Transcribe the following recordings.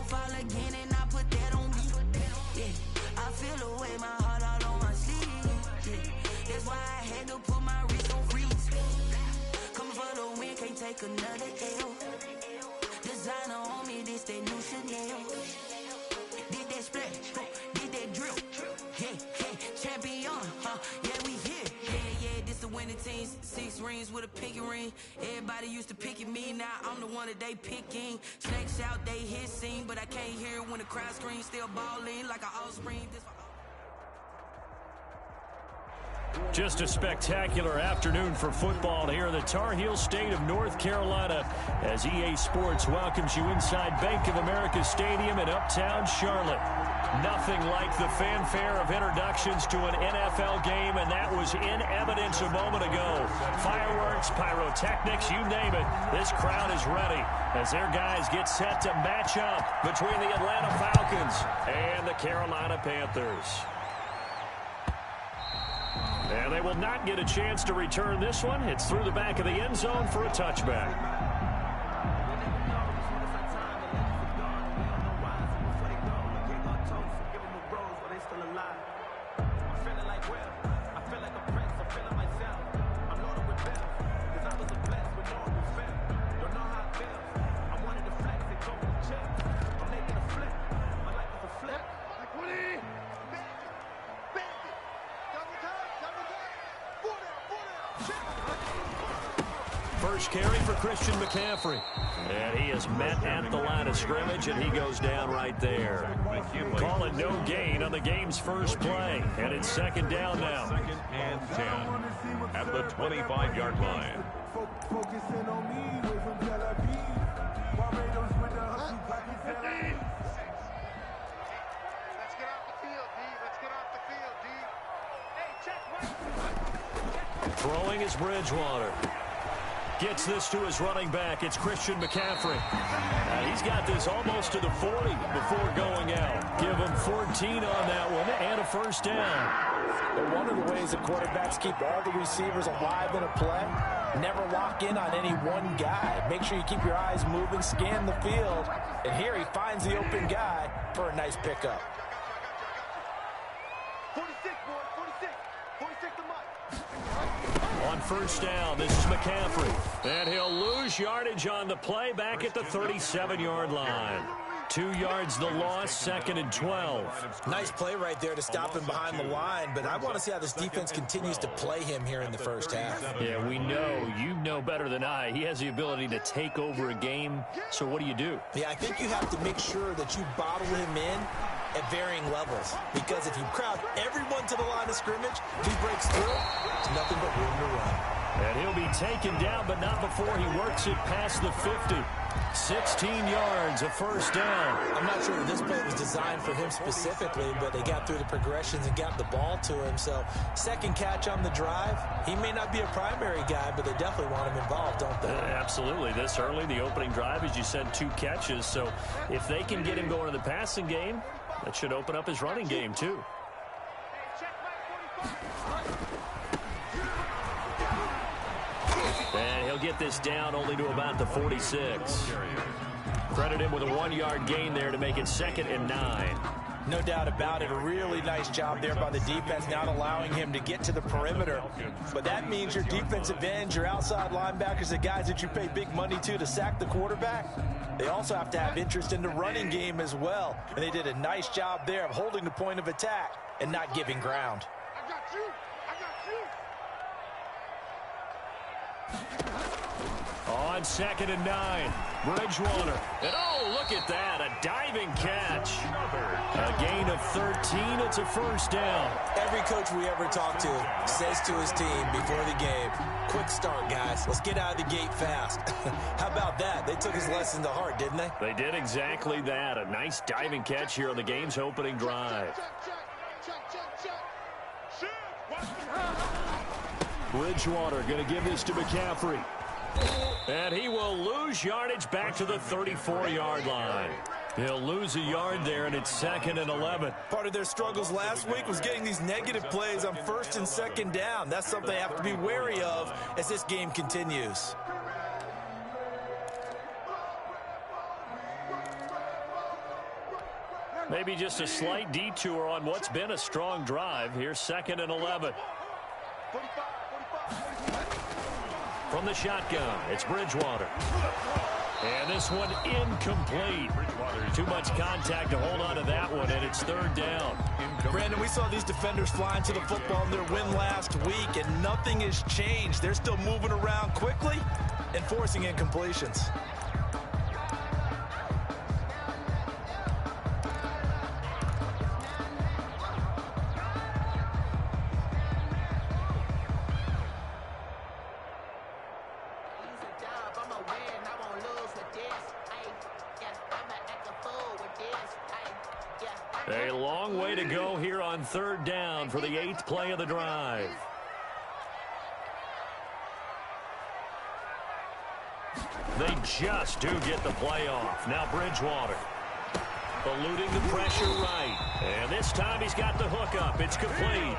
gon' fall again and I put that on me. Yeah, I feel the way, my heart all on my sleeve. Yeah, that's why I had to put my wrist on freeze. Coming for the win, can't take another L. Designer on me, this that new Chanel. Did that splash, did that drill. Yeah, champion, yeah, we here. Yeah, this the winning team. 6 rings with a pinky ring. Everybody used to picking me, now I'm the one that they picking. Snakes out, they hit scene, but I can't hear it when the crowd screams. Still balling like an offspring. Just a spectacular afternoon for football here in the Tar Heel state of North Carolina as EA Sports welcomes you inside Bank of America Stadium in Uptown Charlotte. Nothing like the fanfare of introductions to an NFL game, and that was in evidence a moment ago. Fireworks, pyrotechnics, you name it. This crowd is ready as their guys get set to match up between the Atlanta Falcons and the Carolina Panthers. And they will not get a chance to return this one. It's through the back of the end zone for a touchback. First carry for Christian McCaffrey. And he is met at the line of scrimmage, and he goes down right there. Calling no gain on the game's first play. And it's second down now. 2nd and 10 at the 25-yard line. Focusing on me, away from Tel Aviv. Barbados with the hustle, black and Tel Aviv. Let's get off the field, D. Let's get off the field, D. Hey, check. Throwing is Bridgewater. Gets this to his running back. It's Christian McCaffrey. He's got this almost to the 40 before going out. Give him 14 on that one and a first down. But one of the ways that quarterbacks keep all the receivers alive in a play, never lock in on any one guy. Make sure you keep your eyes moving, scan the field. And here he finds the open guy for a nice pickup. 46, boy, 46. 46 to Mike. On first down, this is McCaffrey. And he'll lose yardage on the play back at the 37-yard line. 2 yards the loss, 2nd and 12. Nice play right there to stop him behind the line, but I want to see how this defense continues to play him here in the first half. Yeah, we know, you know better than I, he has the ability to take over a game. So what do you do? Yeah, I think you have to make sure that you bottle him in at varying levels, because if you crowd everyone to the line of scrimmage, if he breaks through, it's nothing but room to run. And he'll be taken down, but not before he works it past the 50. 16 yards, a first down. I'm not sure that this play was designed for him specifically, but they got through the progressions and got the ball to him. So second catch on the drive. He may not be a primary guy, but they definitely want him involved, don't they? Absolutely. This early, the opening drive, as you said, 2 catches. So if they can get him going in the passing game, that should open up his running game too. And he'll get this down only to about the 46. Credit him with a 1-yard gain there to make it 2nd and 9. No doubt about it. A really nice job there by the defense, not allowing him to get to the perimeter. But that means your defensive ends, your outside linebackers, the guys that you pay big money to sack the quarterback, they also have to have interest in the running game as well. And they did a nice job there of holding the point of attack and not giving ground. I got you. On 2nd and 9, Bridgewater. And oh, look at that, a diving catch. A gain of 13, it's a first down. Every coach we ever talk to says to his team before the game, quick start, guys. Let's get out of the gate fast. How about that? They took his lesson to heart, didn't they? They did exactly that. A nice diving catch here on the game's opening drive. Bridgewater going to give this to McCaffrey. And he will lose yardage back to the 34-yard line. He'll lose a yard there, and it's 2nd and 11. Part of their struggles last week was getting these negative plays on 1st and 2nd down. That's something they have to be wary of as this game continues. Maybe just a slight detour on what's been a strong drive. Here's 2nd and 11. From the shotgun, it's Bridgewater. And this one incomplete. Too much contact to hold on to that one, and it's 3rd down. Brandon, we saw these defenders flying to the football in their win last week, and nothing has changed. They're still moving around quickly and forcing incompletions. A long way to go here on 3rd down for the 8th play of the drive. They just do get the play off. Now Bridgewater eluding the pressure right. And this time he's got the hook up. It's complete.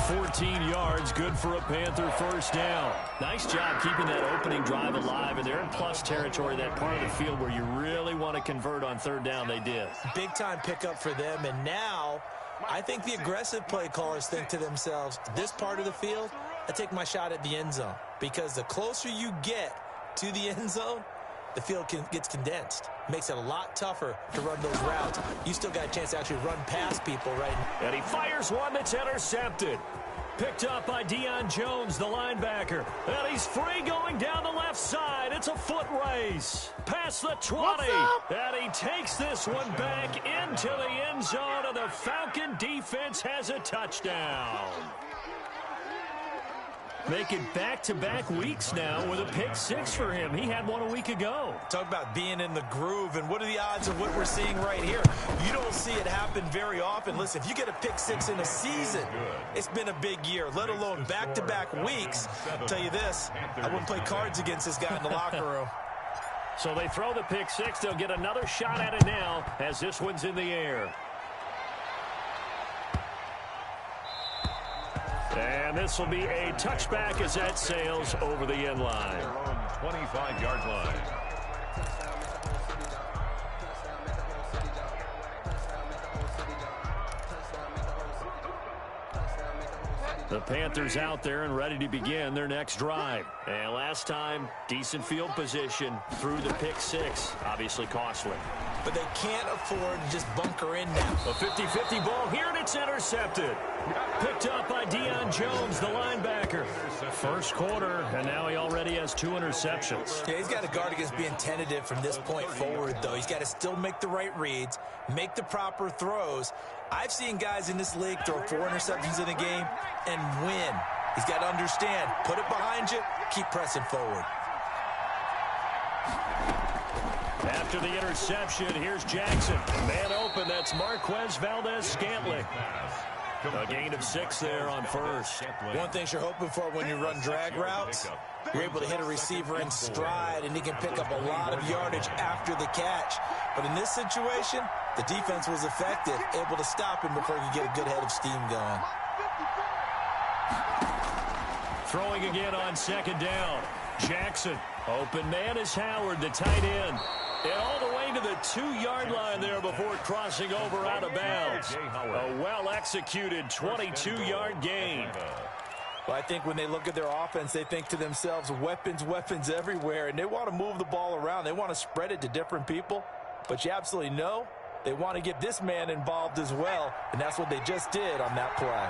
14 yards, good for a Panther 1st down. Nice job keeping that opening drive alive, and they're in plus territory, that part of the field where you really want to convert on 3rd down. They did. Big time pickup for them, and now I think the aggressive play callers think to themselves, this part of the field, I take my shot at the end zone, because the closer you get to the end zone, the field gets condensed. Makes it a lot tougher to run those routes. You still got a chance to actually run past people right now. And he fires one that's intercepted. Picked up by Deion Jones, the linebacker. And he's free going down the left side. It's a foot race. Past the 20. And he takes this one back into the end zone, and the Falcon defense has a touchdown. Making back-to-back weeks now with a pick 6 for him. He had one a week ago. Talk about being in the groove, and what are the odds of what we're seeing right here? You don't see it happen very often. Listen, if you get a pick 6 in a season, it's been a big year, let alone back-to-back weeks. I'll tell you this, I wouldn't play cards against this guy in the locker room. So they throw the pick 6. They'll get another shot at it now as this one's in the air. And this will be a touchback as that sails over the end line. 25-yard line. The Panthers out there and ready to begin their next drive. And last time, decent field position through the pick 6. Obviously costly. But they can't afford to just bunker in now. A 50-50 ball here, and it's intercepted. Picked up by Deion Jones, the linebacker. First quarter, and now he already has 2 interceptions. Yeah, he's got to guard against being tentative from this point forward, though. He's got to still make the right reads, make the proper throws. I've seen guys in this league throw 4 interceptions in a game and win. He's got to understand, put it behind you, keep pressing forward. After the interception, here's Jackson. Man open, that's Marquez Valdez-Scantling. A gain of 6 there on first. One thing you're hoping for when you run drag routes, you're able to hit a receiver in stride, and he can pick up a lot of yardage after the catch. But in this situation, the defense was effective, able to stop him before he could get a good head of steam going. Throwing again on 2nd down. Jackson. Open man is Howard, the tight end. And all the way to the 2-yard line there before crossing over out of bounds. A well-executed 22-yard gain. Well, I think when they look at their offense, they think to themselves, weapons, weapons everywhere, and they want to move the ball around. They want to spread it to different people. But you absolutely know they want to get this man involved as well, and that's what they just did on that play.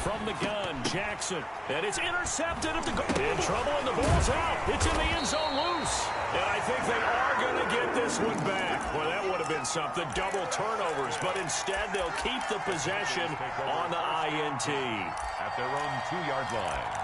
From the gun, Jackson. And it's intercepted at the goal. In trouble, and the ball's out. It's in the end zone loose. And I think they are going to get this one back. Well, that would have been something. Double turnovers. But instead, they'll keep the possession on the INT. At their own 2-yard line.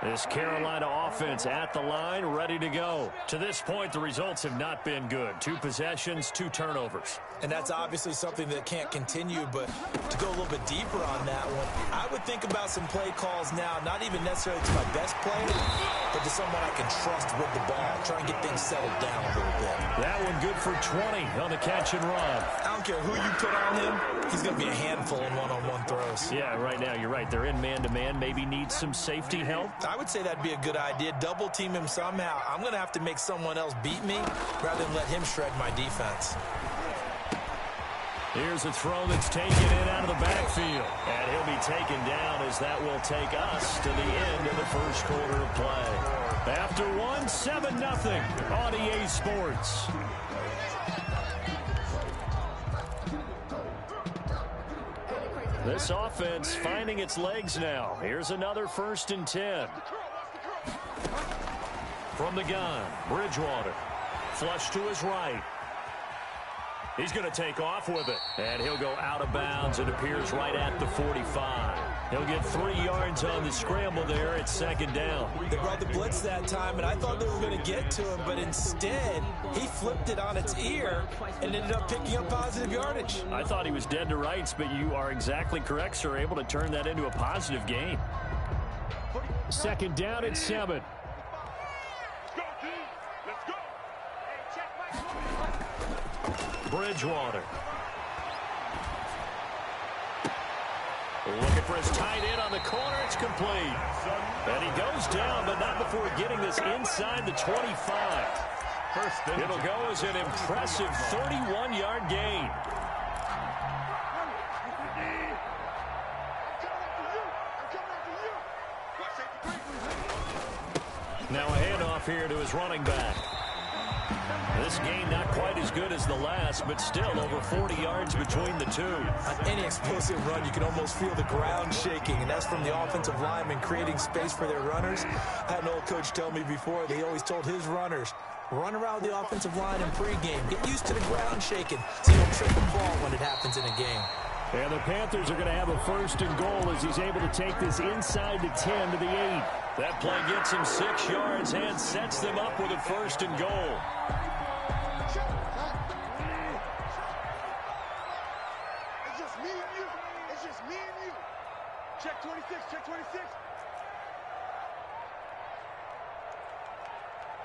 This Carolina offense at the line, ready to go. To this point, the results have not been good. 2 possessions, 2 turnovers. And that's obviously something that can't continue, but to go a little bit deeper on that one, I would think about some play calls now, not even necessarily to my best player, but to someone I can trust with the ball. Try and get things settled down a little bit. That one good for 20 on the catch and run. I don't care who you put on him, he's going to be a handful in one-on-one throws. Yeah, right now, you're right. They're in man-to-man, maybe need some safety help. I would say that'd be a good idea. Double team him somehow. I'm going to have to make someone else beat me rather than let him shred my defense. Here's a throw that's taken in out of the backfield. And he'll be taken down as that will take us to the end of the first quarter of play. After 7-0 on EA Sports. This offense finding its legs now. Here's another 1st and 10. From the gun, Bridgewater. Flush to his right. He's going to take off with it. And he'll go out of bounds. It appears right at the 45. He'll get 3 yards on the scramble there. It's 2nd down. They brought the blitz that time, and I thought they were going to get to him, but instead, he flipped it on its ear and ended up picking up positive yardage. I thought he was dead to rights, but you are exactly correct, sir. Able to turn that into a positive gain. 2nd down and 7. Bridgewater. Looking for his tight end on the corner. It's complete. And he goes down, but not before getting this inside the 25. It'll go as an impressive 31-yard gain. Now a handoff here to his running back. This game not quite as good as the last, but still over 40 yards between the two. On any explosive run, you can almost feel the ground shaking, and that's from the offensive linemen creating space for their runners. I had an old coach tell me before, he always told his runners, run around the offensive line in pregame. Get used to the ground shaking so you don't trip and fall when it happens in a game. And the Panthers are going to have a 1st and goal as he's able to take this inside the 10 to the 8. That play gets him 6 yards and sets them up with a 1st and goal. It's just me and you. It's just me and you. Check 26. Check 26.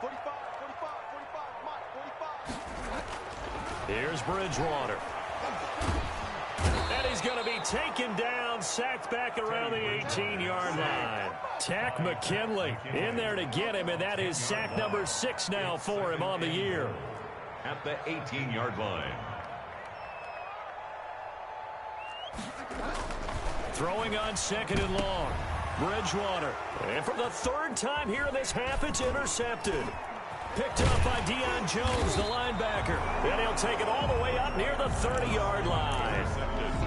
45. 45. 45. Mike. 45. Here's Bridgewater. And he's going to be taken down, sacked back around the 18-yard line. Tack McKinley in there to get him, and that is sack number 6 now for him on the year. At the 18-yard line. Throwing on 2nd and long. Bridgewater. And for the 3rd time here in this half, it's intercepted. Picked up by Deion Jones, the linebacker. And he'll take it all the way up near the 30-yard line.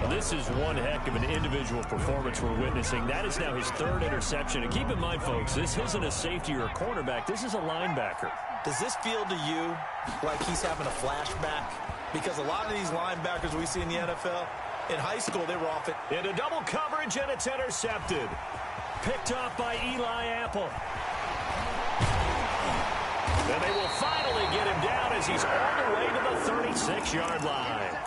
This is one heck of an individual performance we're witnessing. That is now his 3rd interception. And keep in mind, folks, this isn't a safety or a cornerback. This is a linebacker. Does this feel to you like he's having a flashback? Because a lot of these linebackers we see in the NFL, in high school, they were off it. Into double coverage, and it's intercepted. Picked off by Eli Apple. And they will finally get him down as he's all the way to the 36-yard line.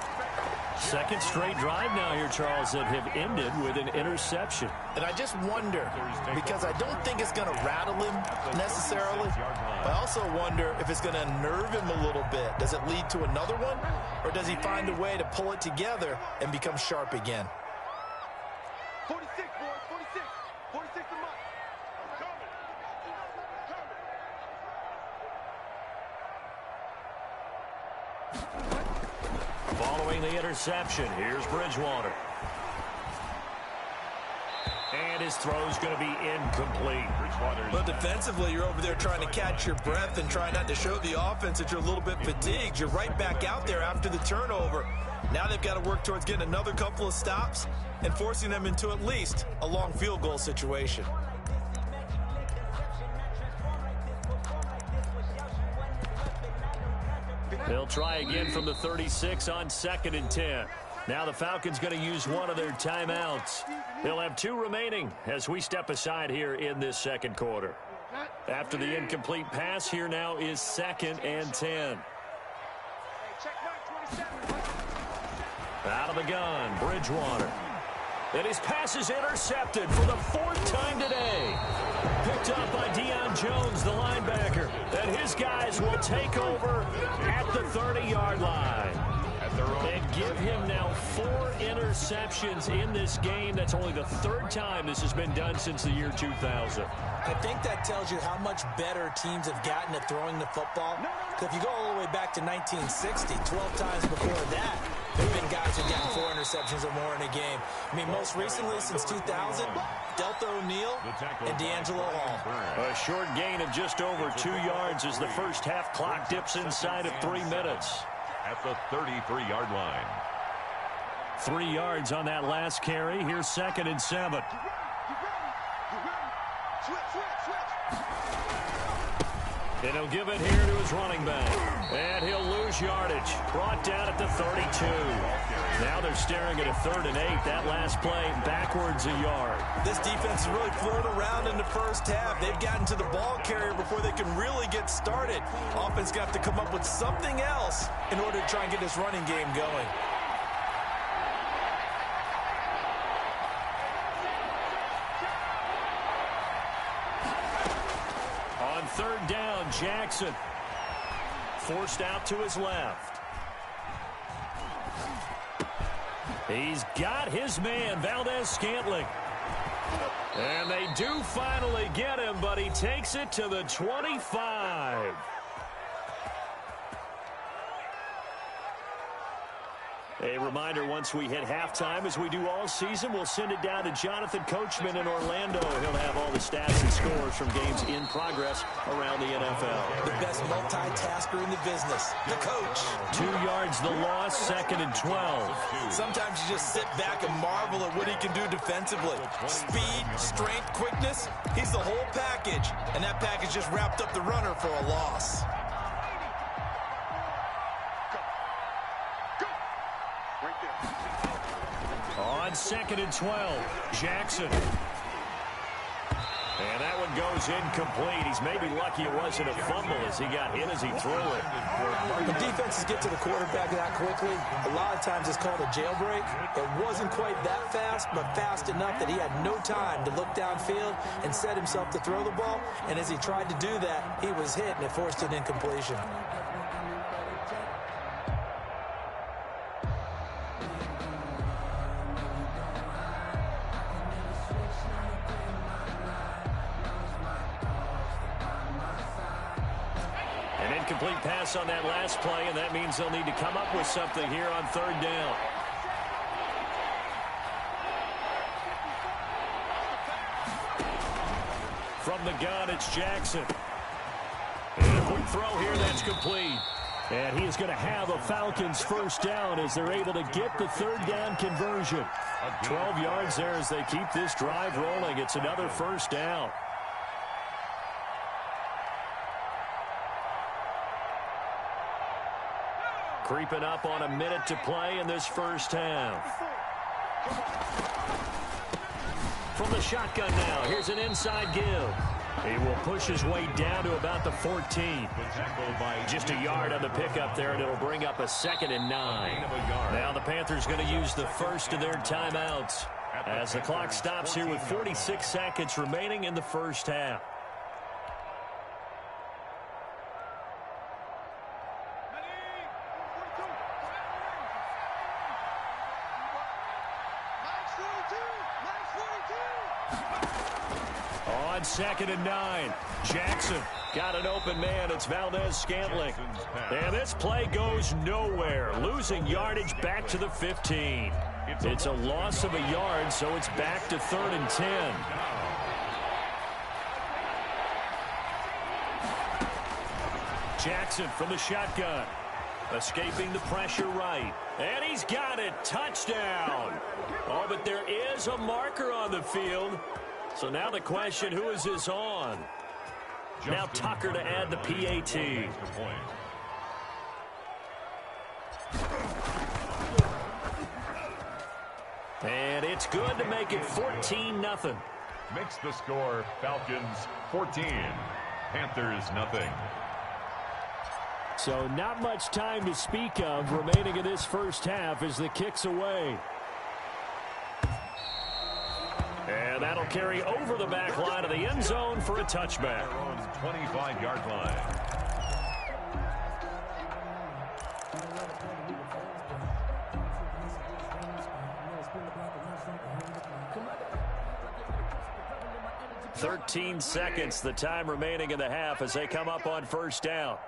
2nd straight drive now here, Charles, that have ended with an interception. And I just wonder, because I don't think it's going to rattle him necessarily, but I also wonder if it's going to unnerve him a little bit. Does it lead to another one, or does he find a way to pull it together and become sharp again? 46, boys. 46. 46 to Mike. Coming. Following the interception, here's Bridgewater. And his throw's going to be incomplete. But defensively, you're over there trying to catch your breath and try not to show the offense that you're a little bit fatigued. You're right back out there after the turnover. Now they've got to work towards getting another couple of stops and forcing them into at least a long field goal situation. They'll try again from the 36 on 2nd and 10. Now the Falcons going to use one of their timeouts. They'll have 2 remaining as we step aside here in this 2nd quarter. After the incomplete pass, here now is 2nd and 10. Out of the gun, Bridgewater. And his pass is intercepted for the 4th time today. Picked up by Deion Jones, the linebacker. And his guys will take over at the 30-yard line. at their own. And give him now 4 interceptions in this game. That's only the 3rd time this has been done since the year 2000. I think that tells you how much better teams have gotten at throwing the football. Because if you go all the way back to 1960, 12 times before that, there have been guys who've gotten 4 interceptions or more in a game. I mean, most recently since 2000, Delta O'Neal and D'Angelo Hall. A short gain of just over 2 yards as the first half clock dips inside of 3 minutes. At the 33-yard line. 3 yards on that last carry. Here's 2nd and 7. And he'll give it here to his running back. And he'll lose yardage. Brought down at the 32. Now they're staring at a 3rd and 8. That last play backwards a yard. This defense has really flown around in the first half. They've gotten to the ball carrier before they can really get started. Offense got to come up with something else in order to try and get this running game going. On 3rd down, Jackson forced out to his left. He's got his man, Valdez-Scantling. And they do finally get him, but he takes it to the 25. A reminder, once we hit halftime, as we do all season, we'll send it down to Jonathan Coachman in Orlando. He'll have all the stats and scores from games in progress around the NFL. The best multitasker in the business, the coach. 2 yards the loss, 2nd and 12. Sometimes you just sit back and marvel at what he can do defensively. Speed, strength, quickness, he's the whole package. And that package just wrapped up the runner for a loss. On 2nd and 12, Jackson. And that one goes incomplete. He's maybe lucky it wasn't a fumble as he got hit as he threw it. When defenses get to the quarterback that quickly, a lot of times it's called a jailbreak. It wasn't quite that fast, but fast enough that he had no time to look downfield and set himself to throw the ball. And as he tried to do that, he was hit and it forced an incompletion. Incomplete pass on that last play, and that means they'll need to come up with something here on 3rd down. From the gun, it's Jackson. And a quick throw here, that's complete. And he is going to have a Falcons 1st down as they're able to get the 3rd down conversion. 12 yards there as they keep this drive rolling. It's another 1st down. Creeping up on a minute to play in this first half. From the shotgun now, here's an inside give. He will push his way down to about the 14. Just a yard on the pickup there, and it'll bring up a 2nd and 9. Now the Panthers going to use the first of their timeouts as the clock stops here with 46 seconds remaining in the first half. On 2nd and 9, Jackson got an open man. It's Valdez-Scantling. And this play goes nowhere. Losing yardage back to the 15. It's a loss of a yard, so it's back to 3rd and 10. Jackson from the shotgun. Escaping the pressure right. And he's got it. Touchdown. Oh, but there is a marker on the field. So now the question, who is this on? Now Tucker to add the PAT. And it's good to make it 14-0. Makes the score Falcons 14, Panthers nothing. So not much time to speak of remaining in this first half as the kick's away. And that'll carry over the back line of the end zone for a touchback. 25-yard line. 13 seconds, the time remaining in the half as they come up on first down.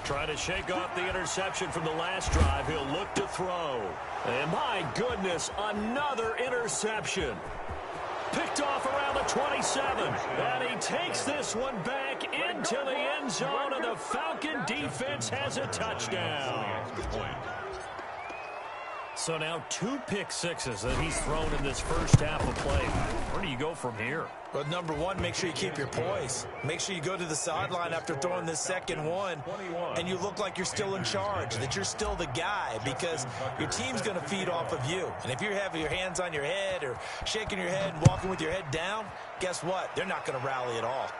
Trying to shake off the interception from the last drive. He'll look to throw. And my goodness, another interception. Picked off around the 27. And he takes this one back into the end zone, and the Falcon defense has a touchdown. So now 2 pick sixes that he's thrown in this first half of play. Where do you go from here? Well, number one, make sure you keep your poise. Make sure you go to the sideline after throwing this second one, and you look like you're still in charge, that you're still the guy, because your team's going to feed off of you. And if you're having your hands on your head or shaking your head and walking with your head down, guess what? They're not going to rally at all.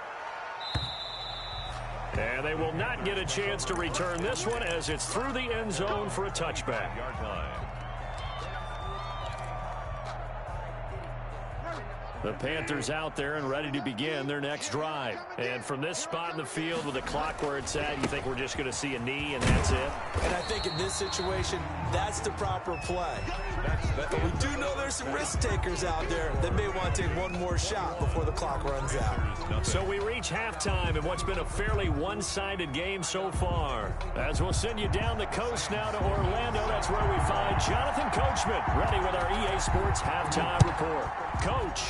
And they will not get a chance to return this one as it's through the end zone for a touchback. The Panthers out there and ready to begin their next drive. And from this spot in the field with the clock where it's at, you think we're just going to see a knee and that's it? And I think in this situation, that's the proper play. But we do know there's some risk takers out there that may want to take one more shot before the clock runs out. So we reach halftime in what's been a fairly one-sided game so far. As we'll send you down the coast now to Orlando, that's where we find Jonathan Coachman ready with our EA Sports Halftime Report. Coach.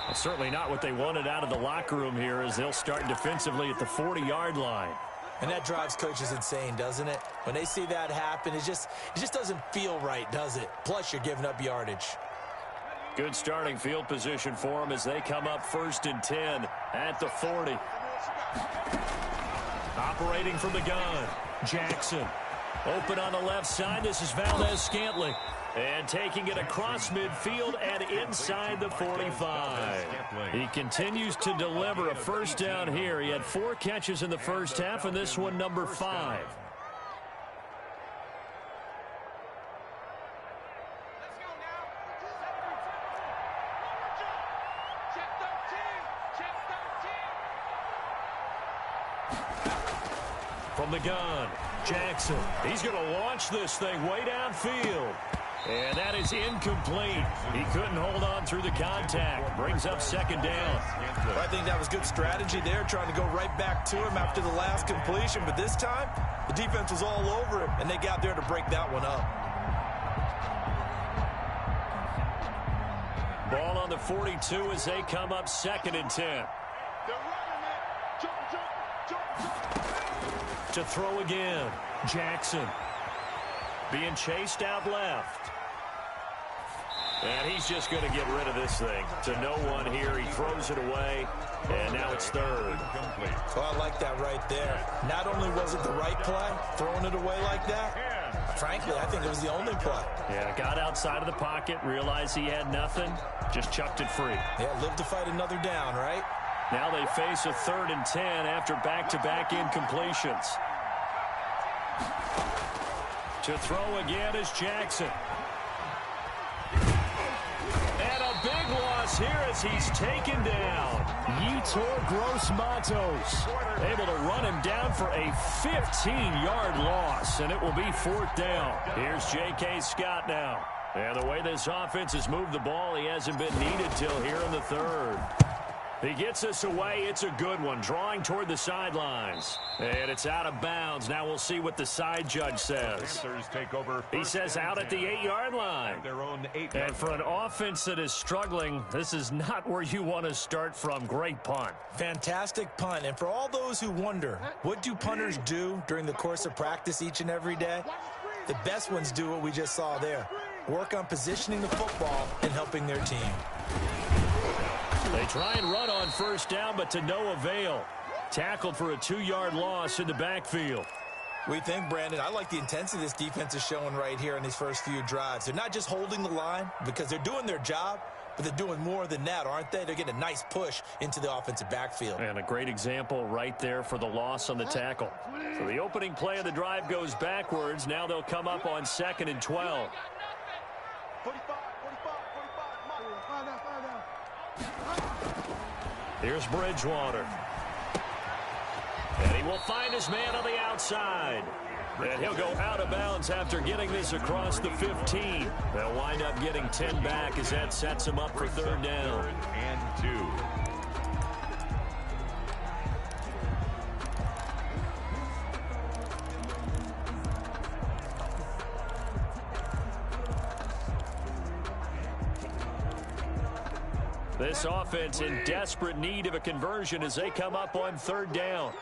Well, certainly not what they wanted out of the locker room here as they'll start defensively at the 40-yard line. And that drives coaches insane, doesn't it? When they see that happen, it just doesn't feel right, does it? Plus, you're giving up yardage. Good starting field position for them as they come up 1st and 10 at the 40. Operating from the gun, Jackson. Open on the left side, this is Valdez-Scantling. And taking it across midfield and inside the 45. He continues to deliver a first down here. He had 4 catches in the first half, and this one number 5. From the gun, Jackson. He's going to launch this thing way downfield. And that is incomplete. He couldn't hold on through the contact. Brings up 2nd down. Well, I think that was good strategy there, trying to go right back to him after the last completion. But this time, the defense was all over him, and they got there to break that one up. Ball on the 42 as they come up 2nd and 10. To throw again, Jackson. Being chased out left. And he's just going to get rid of this thing. To no one here. He throws it away. And now it's 3rd. Well, I like that right there. Not only was it the right play, throwing it away like that, frankly, I think it was the only play. Yeah, got outside of the pocket, realized he had nothing, just chucked it free. Yeah, live to fight another down, right? Now they face a 3rd and 10 after back-to-back incompletions. To throw again is Jackson. And a big loss here as he's taken down. Yetur Gross-Matos able to run him down for a 15-yard loss, and it will be 4th down. Here's J.K. Scott now. And the way this offense has moved the ball, he hasn't been needed till here in the 3rd. He gets us away. It's a good one. Drawing toward the sidelines. And it's out of bounds. Now we'll see what the side judge says. He says out at the 8-yard line. And for an offense that is struggling, this is not where you want to start from. Great punt. Fantastic punt. And for all those who wonder, what do punters do during the course of practice each and every day? The best ones do what we just saw there. Work on positioning the football and helping their team. They try and run on 1st down, but to no avail. Tackled for a 2-yard loss in the backfield. We think, Brandon, I like the intensity this defense is showing right here in these first few drives. They're not just holding the line because they're doing their job, but they're doing more than that, aren't they? They're getting a nice push into the offensive backfield. And a great example right there for the loss on the tackle. So the opening play of the drive goes backwards. Now they'll come up on 2nd and 12. 45. Here's Bridgewater. And he will find his man on the outside. And he'll go out of bounds after getting this across the 15. They'll wind up getting 10 back as that sets him up for third down. And 2. This offense in desperate need of a conversion as they come up on third down.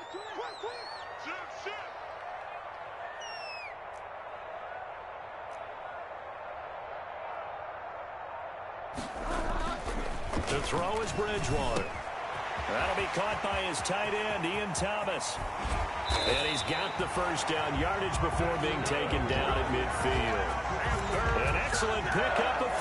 The throw is Bridgewater. That'll be caught by his tight end, Ian Thomas. And he's got the first down yardage before being taken down at midfield. An excellent pickup of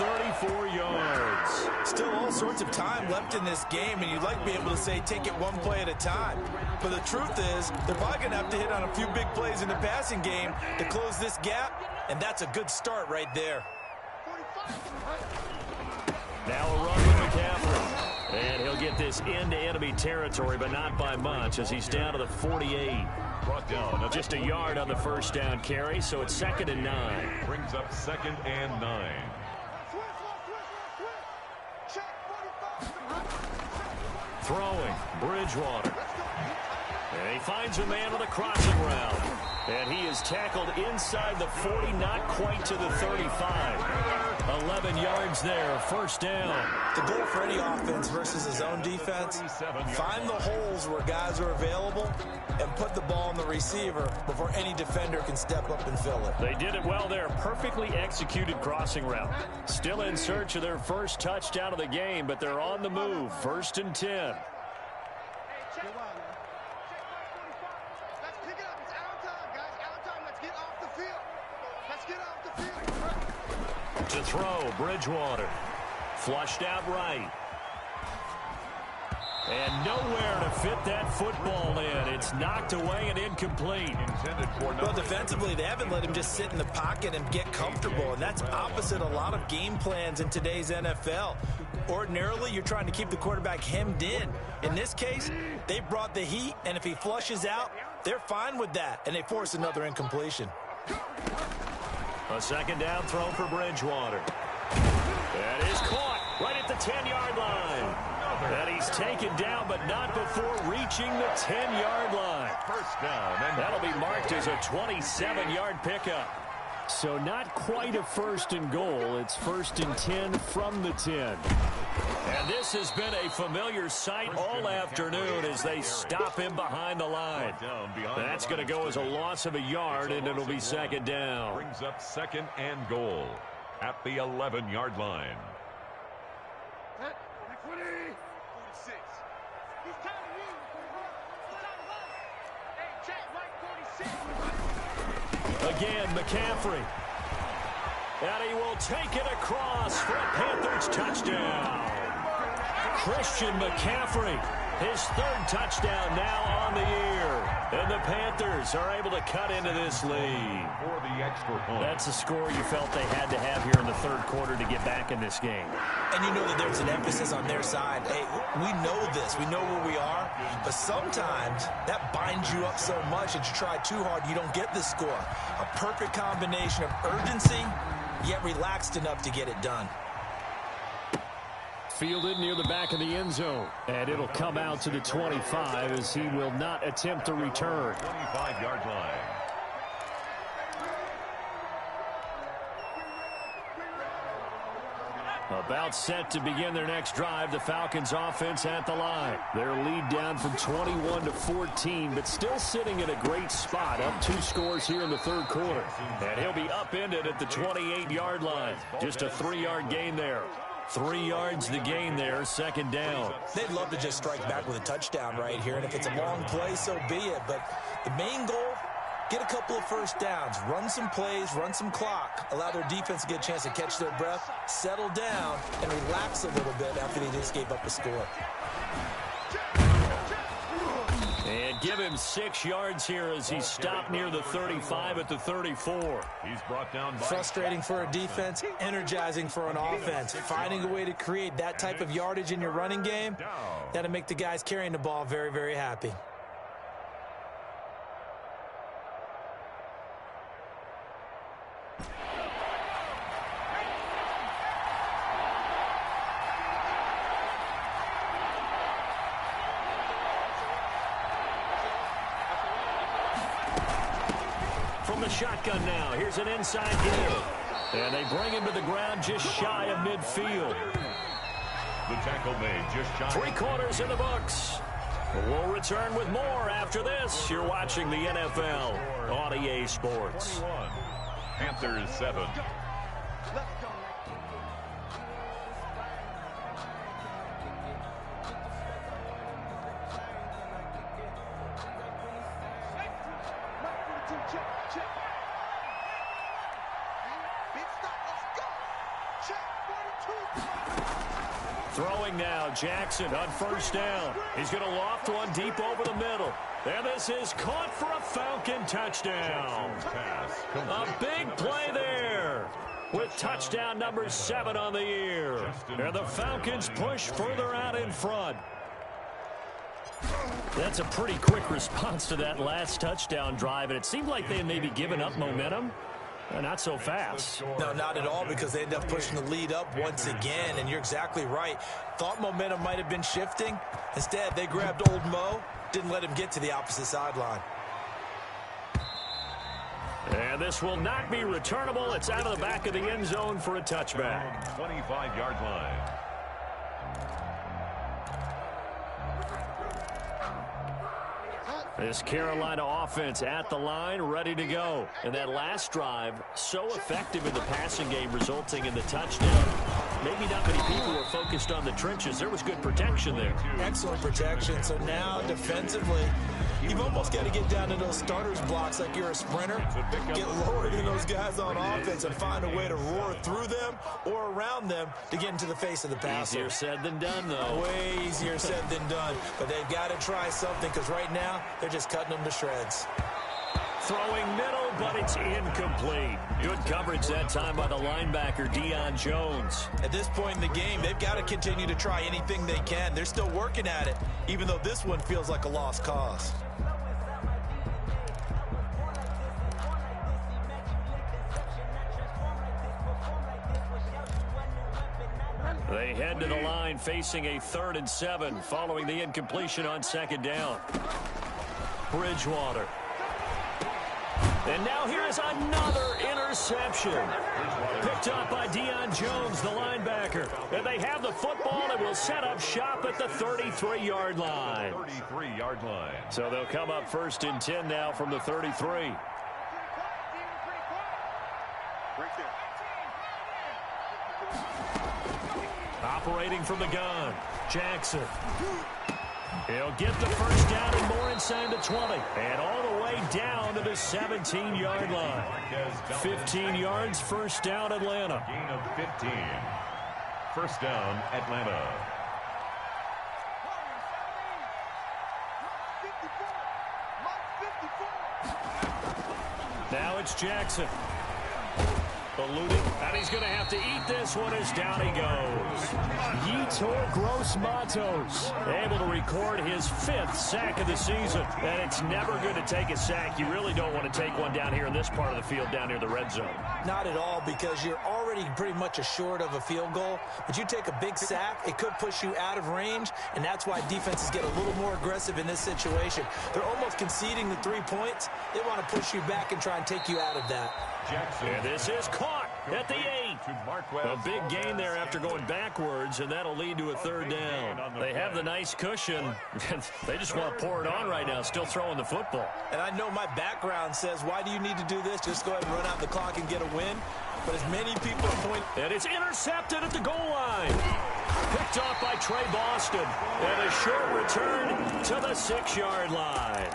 34 yards. Still all sorts of time left in this game, and you'd like to be able to say take it one play at a time. But the truth is, they're probably going to have to hit on a few big plays in the passing game to close this gap, and that's a good start right there. Now a run with McCaffrey. And he'll get this into enemy territory, but not by much as he's down to the 48. Brought down. Just a yard on the first down carry, so it's 2nd and 9. Brings up 2nd and 9. Throwing, Bridgewater. And he finds a man on the crossing route. And he is tackled inside the 40, not quite to the 35. 11 yards there, first down. The goal for any offense versus his own defense, find the holes where guys are available and put the ball on the receiver before any defender can step up and fill it. They did it well there. Perfectly executed crossing route. Still in search of their first touchdown of the game, but they're on the move. 1st and 10. To throw, Bridgewater. Flushed out right. And nowhere to fit that football in. It's knocked away and incomplete. Well, defensively, they haven't let him just sit in the pocket and get comfortable, and that's opposite a lot of game plans in today's NFL. Ordinarily, you're trying to keep the quarterback hemmed in. In this case, they brought the heat, and if he flushes out, they're fine with that, and they force another incompletion. A 2nd down throw for Bridgewater. That is caught right at the 10-yard line. And he's taken down, but not before reaching the 10-yard line. First down. And that'll be marked as a 27-yard pickup. So not quite a 1st and goal. It's 1st and 10 from the 10. And this has been a familiar sight all afternoon as they stop him behind the line. That's going to go as a loss of a yard, and it'll be 2nd down. Brings up 2nd and goal at the 11-yard line. Again, McCaffrey. And he will take it across for a Panthers touchdown. Christian McCaffrey, his 3rd touchdown now on the year. And the Panthers are able to cut into this lead. For the extra point. That's a score you felt they had to have here in the 3rd quarter to get back in this game. And you know that there's an emphasis on their side. Hey, we know this. We know where we are. But sometimes that binds you up so much that you try too hard, you don't get the score. A perfect combination of urgency, yet relaxed enough to get it done. Fielded near the back of the end zone. And it'll come out to the 25 as he will not attempt to return. 25-yard line. About set to begin their next drive, the Falcons offense at the line. Their lead down from 21 to 14, but still sitting in a great spot, up 2 scores here in the 3rd quarter. And he'll be upended at the 28-yard line. Just a 3-yard gain there. 3 yards the gain there, 2nd down. They'd love to just strike back with a touchdown right here, and if it's a long play, so be it. But the main goal, get a couple of first downs, run some plays, run some clock, allow their defense to get a chance to catch their breath, settle down, and relax a little bit after they just gave up a score. And give him 6 yards here as he stopped near the 35 at the 34. He's brought down by frustrating for a defense, energizing for an offense. Finding a way to create that type of yardage in your running game, that'll make the guys carrying the ball very, very happy. From the shotgun now, here's an inside give. And they bring him to the ground just shy of midfield. The tackle made just shy. 3 quarters in the books. We'll return with more after this. You're watching the NFL on EA Sports. 21. Panthers 7. Throwing now, Jackson on first down. He's going to loft one deep over the middle. And this is caught for a Falcon touchdown. A big play there with touchdown number 7 on the year. And the Falcons push further out in front. That's a pretty quick response to that last touchdown drive, and it seemed like they had maybe given up momentum. Not so fast. No, not at all, because they end up pushing the lead up once again, and you're exactly right. Thought momentum might have been shifting. Instead, they grabbed old Mo, didn't let him get to the opposite sideline. And this will not be returnable. It's out of the back of the end zone for a touchback. 25-yard line. This Carolina offense at the line, ready to go. And that last drive, so effective in the passing game, resulting in the touchdown. Maybe not many people were focused on the trenches. There was good protection there. Excellent protection. So now, defensively, you've almost got to get down to those starters blocks like you're a sprinter. Get lower than those guys on offense and find a way to roar through them or around them to get into the face of the passer. Easier said than done, though. Way easier said than done. But they've got to try something, because right now, they're just cutting them to shreds. Throwing middle, but it's incomplete. Good coverage that time by the linebacker, Deion Jones. At this point in the game, they've got to continue to try anything they can. They're still working at it, even though this one feels like a lost cause. They head to the line facing a 3rd and 7 following the incompletion on 2nd down. Bridgewater. And now here is another interception. Picked up by Deion Jones, the linebacker. And they have the football and will set up shop at the 33-yard line. 33-yard line. So they'll come up 1st and 10 now from the 33. Operating from the gun, Jackson. He'll get the first down and more inside the 20. And all the way down to the 17-yard line. 15 yards, first down, Atlanta. Gain of 15. First down, Atlanta. Now it's Jackson. Eluding, and he's going to have to eat this one as down he goes. Yetur Gross-Matos able to record his 5th sack of the season. And it's never good to take a sack. You really don't want to take one down here in this part of the field, down near the red zone. Not at all, because you're already pretty much assured of a field goal. But you take a big sack, it could push you out of range, and that's why defenses get a little more aggressive in this situation. They're almost conceding the 3 points. They want to push you back and try and take you out of that. Jackson. And this is caught at the 8. A big gain there after going backwards, and that'll lead to a 3rd down. They have the nice cushion. They just want to pour it on right now, still throwing the football. And I know my background says, why do you need to do this? Just go ahead and run out the clock and get a win. But as many people point... And it's intercepted at the goal line. Picked off by Trey Boston. And a short return to the 6-yard line.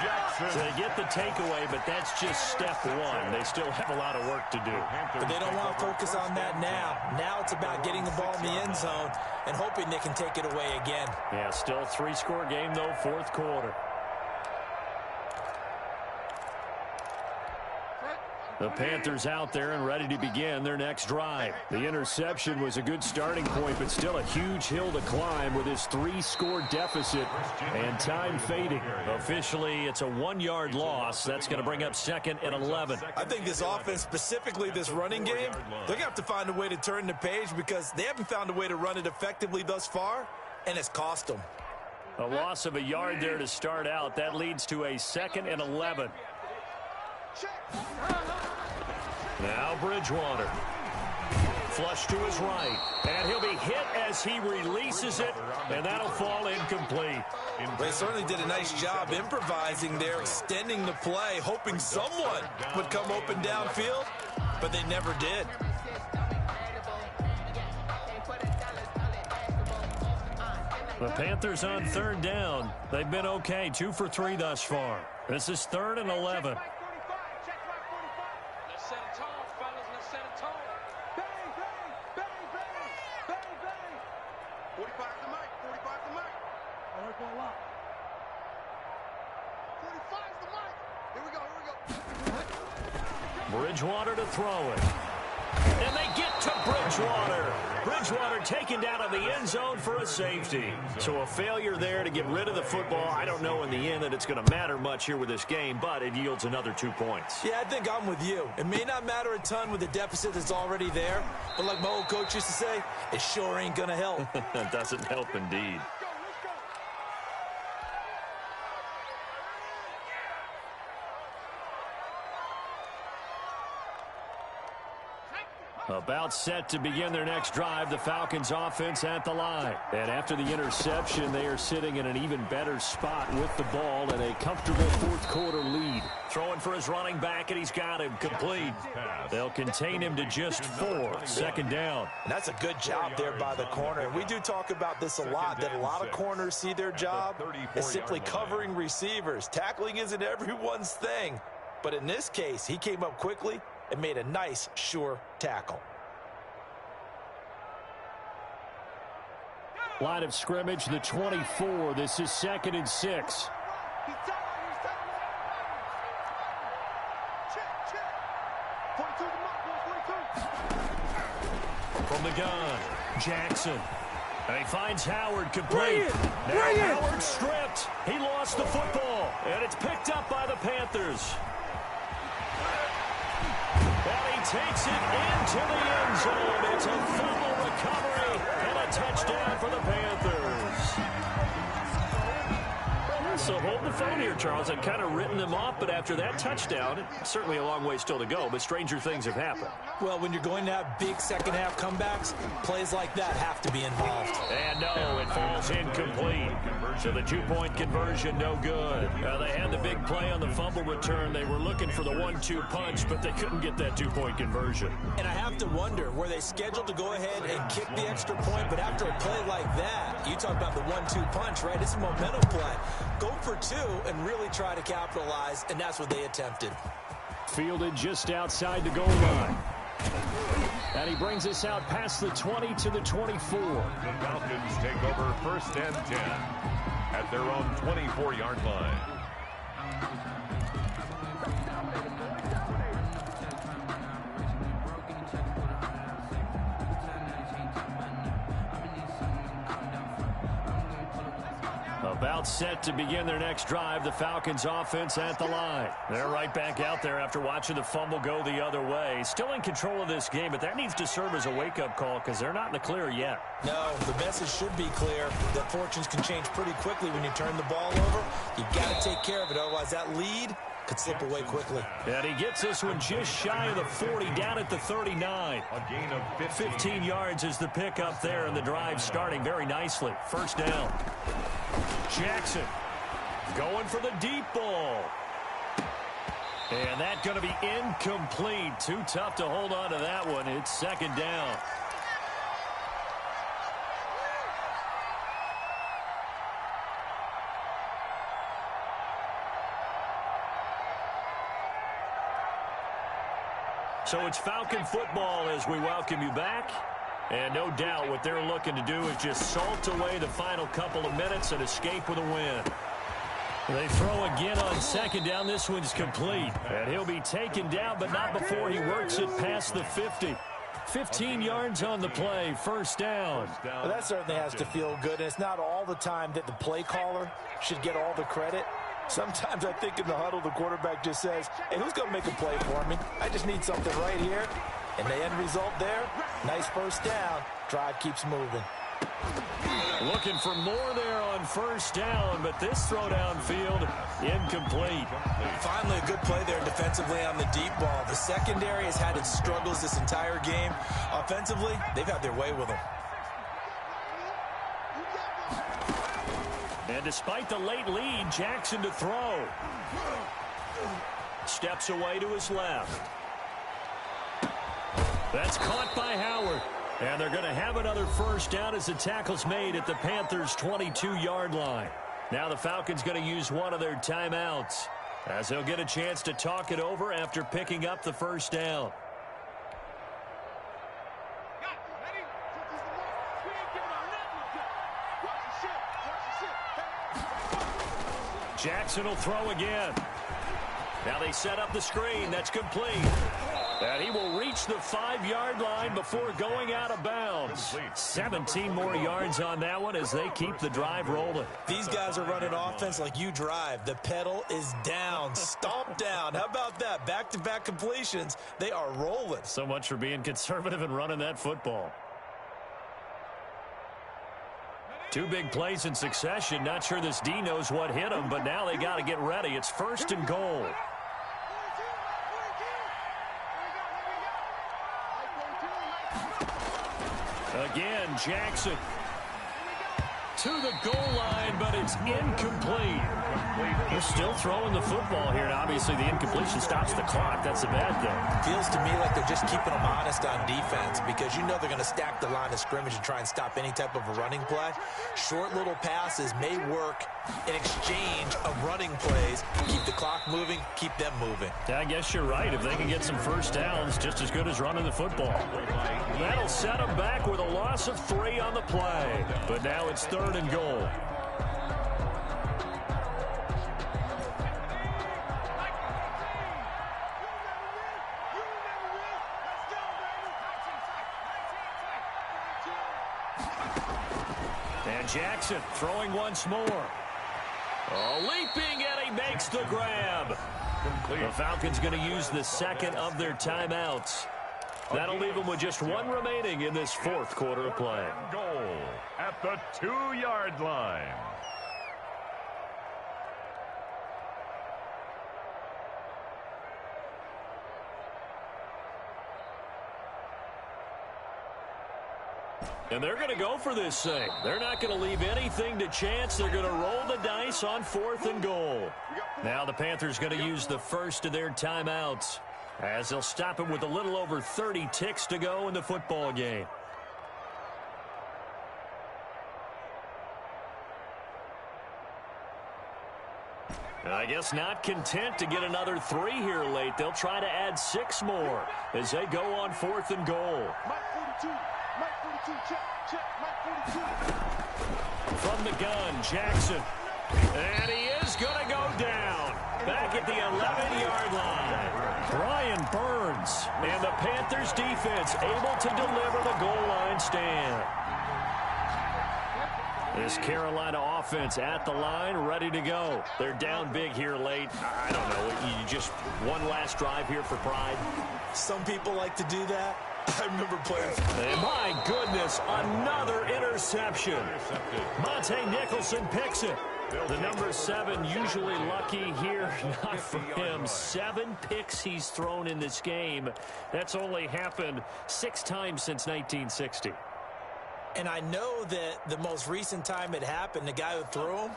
Jackson. So they get the takeaway, but that's just step 1. They still have a lot of work to do. But they don't want to focus on that now. Now it's about getting the ball in the end zone and hoping they can take it away again. Yeah, still 3-score game, though, 4th quarter. The Panthers out there and ready to begin their next drive. The interception was a good starting point, but still a huge hill to climb with his 3-score deficit and time fading. Officially, it's a 1-yard loss. That's going to bring up 2nd and 11. I think this offense, specifically this running game, they're going to have to find a way to turn the page, because they haven't found a way to run it effectively thus far, and it's cost them. A loss of a yard there to start out. That leads to a 2nd and 11. Now Bridgewater. Flush to his right. And he'll be hit as he releases it, and that'll fall incomplete. They certainly did a nice job improvising there, extending the play, hoping someone would come open downfield, but they never did. The Panthers on third down. They've been okay, 2 for 3 thus far. This is 3rd and 11. Let's set a tone, fellas. Let's set a tone. Bang, bang, bang, bang, bang, bang. 45 the mic, 45 the mic. I heard that a lot. 45 the mic. Here we go, here we go. Bridgewater to throw it. And they get to Bridgewater. Bridgewater taken down in the end zone for a safety. So a failure there to get rid of the football. I don't know in the end that it's going to matter much here with this game, but it yields another 2 points. Yeah, I think I'm with you. It may not matter a ton with the deficit that's already there, but like my old coach used to say, it sure ain't going to help. It doesn't help indeed. About set to begin their next drive, the Falcons offense at the line. And after the interception, they are sitting in an even better spot with the ball and a comfortable fourth quarter lead. Throwing for his running back, and he's got him complete. They'll contain him to just 4. 2nd down. And that's a good job there by the corner. And we do talk about this a lot, that a lot of corners see their job as simply covering receivers. Tackling isn't everyone's thing. But in this case, he came up quickly and made a nice, sure tackle. Line of scrimmage, the 24. This is 2nd and 6. From the gun, Jackson. And he finds Howard complete. Now Howard stripped. He lost the football, and it's picked up by the Panthers. And he takes it into the end zone. It's a fumble recovery and a touchdown for the Panthers. So hold the phone here, Charles. I've kind of written them off, but after that touchdown, it's certainly a long way still to go, but stranger things have happened. Well, when you're going to have big second-half comebacks, plays like that have to be involved. And no, it falls incomplete. So the 2-point conversion, no good. They had the big play on the fumble return. They were looking for the 1-2 punch, but they couldn't get that 2-point conversion. And I have to wonder, were they scheduled to go ahead and kick the extra point? But after a play like that, you talk about the 1-2 punch, right? It's a momentum play. Go for 2 and really try to capitalize, and that's what they attempted. Fielded just outside the goal line. And he brings us out past the 20 to the 24. The Falcons take over 1st and 10 at their own 24-yard line. About set to begin their next drive, the Falcons offense at the line. They're right back out there after watching the fumble go the other way. Still in control of this game, but that needs to serve as a wake-up call because they're not in the clear yet. No, the message should be clear that fortunes can change pretty quickly when you turn the ball over. You've got to take care of it, otherwise that lead could slip away quickly. And he gets this one just shy of the 40, down at the 39. A gain of 15 yards is the pickup there, and the drive starting very nicely. 1st down. Jackson going for the deep ball. And that's going to be incomplete. Too tough to hold on to that one. It's 2nd down. So it's Falcon football as we welcome you back. And no doubt what they're looking to do is just salt away the final couple of minutes and escape with a win. They throw again on 2nd down. This one's complete. And he'll be taken down, but not before he works it past the 50. 15 yards on the play, 1st down. Well, that certainly has to feel good. And it's not all the time that the play caller should get all the credit. Sometimes I think in the huddle, the quarterback just says, hey, who's going to make a play for me? I just need something right here. And the end result there, nice 1st down. Drive keeps moving. Looking for more there on first down, but this throw downfield incomplete. Finally, a good play there defensively on the deep ball. The secondary has had its struggles this entire game. Offensively, they've had their way with them. And despite the late lead, Jackson to throw. Steps away to his left. That's caught by Howard. And they're going to have another first down as the tackle's made at the Panthers' 22-yard line. Now the Falcons going to use one of their timeouts as they'll get a chance to talk it over after picking up the first down. Jackson will throw again. Now they set up the screen. That's complete. And he will reach the 5-yard line before going out of bounds. 17 more yards on that one as they keep the drive rolling. These guys are running offense like you drive. The pedal is down, stomp down. How about that? Back-to-back completions. They are rolling. So much for being conservative and running that football. 2 big plays in succession. Not sure this D knows what hit him, but now they got to get ready. It's 1st and goal. Again, Jackson to the goal line, but it's incomplete. They're still throwing the football here, and obviously the incompletion stops the clock. That's a bad thing. Feels to me like they're just keeping them honest on defense because you know they're going to stack the line of scrimmage and try and stop any type of a running play. Short little passes may work in exchange of running plays. Keep the clock moving, keep them moving. I guess you're right. If they can get some first downs, just as good as running the football. That'll set them back with a loss of 3 on the play. But now it's 3rd and goal. And Jackson throwing once more. Leaping, and he makes the grab. The Falcons going to use the 2nd of their timeouts. That'll leave them with just 1 remaining in this 4th quarter of play. Goal at the 2-yard line. And they're going to go for this thing. They're not going to leave anything to chance. They're going to roll the dice on 4th and goal. Now the Panthers going to use the first of their timeouts as they'll stop it with a little over 30 ticks to go in the football game. I guess not content to get another 3 here late. They'll try to add 6 more as they go on 4th and goal. From the gun, Jackson. And he is going to go down. Back at the 11-yard line. Brian Burns and the Panthers defense able to deliver the goal line stand. This Carolina offense at the line, ready to go. They're down big here late. I don't know. You just one last drive here for pride. Some people like to do that. I remember playing. And my goodness, another interception. Monte Nicholson picks it. The number 7 usually lucky here. Not for him. 7 picks he's thrown in this game. That's only happened 6 times since 1960. And I know that the most recent time it happened, the guy who threw him,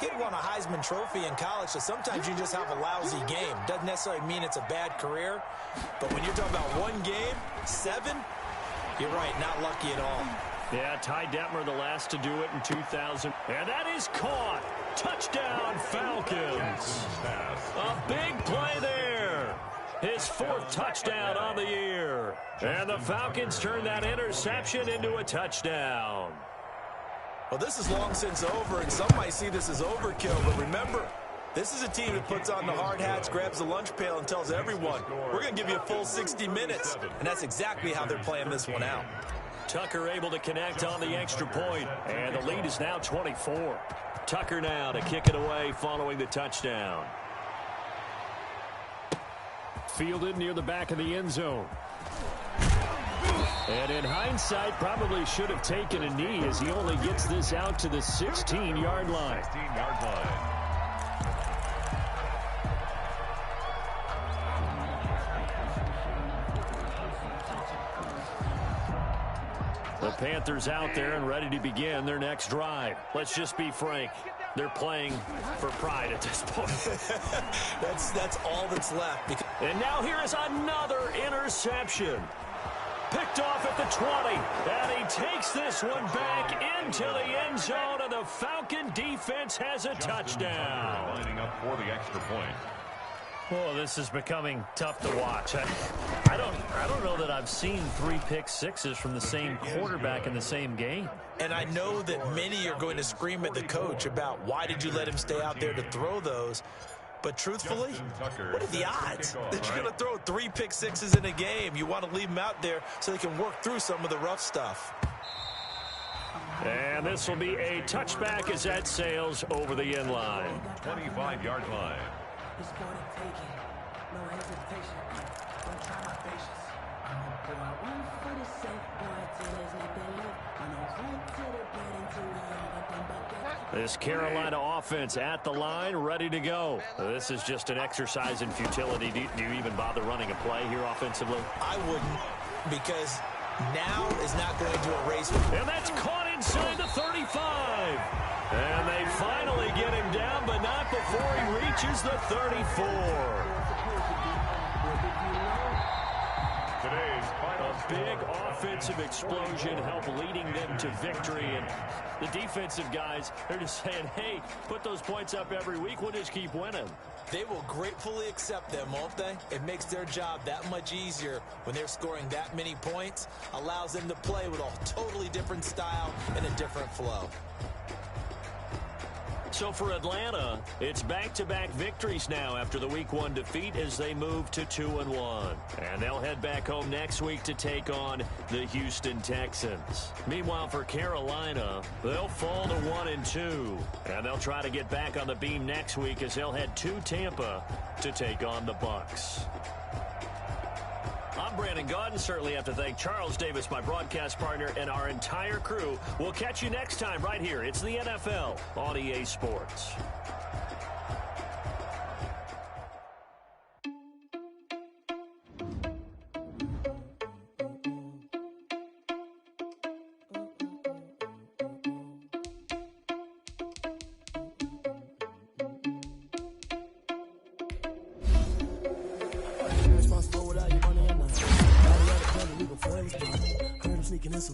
he'd won a Heisman Trophy in college, so sometimes you just have a lousy game. Doesn't necessarily mean it's a bad career, but when you're talking about 1 game, 7, you're right, not lucky at all. Yeah, Ty Detmer the last to do it in 2000. And that is caught. Touchdown, Falcons. A big play there. His 4th touchdown on the year. And the Falcons turn that interception into a touchdown. Well, this is long since over, and some might see this as overkill, but remember, this is a team that puts on the hard hats, grabs the lunch pail, and tells everyone, we're going to give you a full 60 minutes. And that's exactly how they're playing this one out. Tucker able to connect on the extra point, and the lead is now 24. Tucker now to kick it away following the touchdown. Fielded near the back of the end zone. And in hindsight, probably should have taken a knee as he only gets this out to the 16-yard line. 16-yard line. The Panthers out there and ready to begin their next drive. Let's just be frank. They're playing for pride at this point. That's all that's left. And now here is another interception. Picked off at the 20. And he takes this one back into the end zone, and the Falcon defense has a touchdown. Lining up for the extra point. Oh, this is becoming tough to watch. I don't know that I've seen 3 pick sixes from the same quarterback in the same game. And I know that many are going to scream at the coach about why did you let him stay out there to throw those. But truthfully, what are the odds that you're going to throw 3 pick sixes in a game? You want to leave them out there so they can work through some of the rough stuff. And this will be a touchback as that sails over the end line. 25-yard line. It's for the taking, no hesitation. Don't try my patience. Do I run for the safe boy till there's nothing left? I know run to the bread until we all done but This Carolina offense at the line, ready to go. This is just an exercise in futility. Do you even bother running a play here offensively? I wouldn't, because now is not going to erase. And that's caught inside the 35. And they finally get him down, but not before he reaches the 34. Today's final Big offensive explosion helped leading them to victory. And the defensive guys, they're just saying, hey, put those points up every week. We'll just keep winning. They will gratefully accept them, won't they? It makes their job that much easier when they're scoring that many points. Allows them to play with a totally different style and a different flow. So for Atlanta, it's back-to-back victories now after the Week 1 defeat as they move to 2-1. And they'll head back home next week to take on the Houston Texans. Meanwhile, for Carolina, they'll fall to 1-2. And they'll try to get back on the beam next week as they'll head to Tampa to take on the Bucs. I'm Brandon Gaudin. Certainly have to thank Charles Davis, my broadcast partner, and our entire crew. We'll catch you next time right here. It's the NFL on EA Sports. responsible without your money or nothing. Body out of we gon' forever. Heard him sneaking in some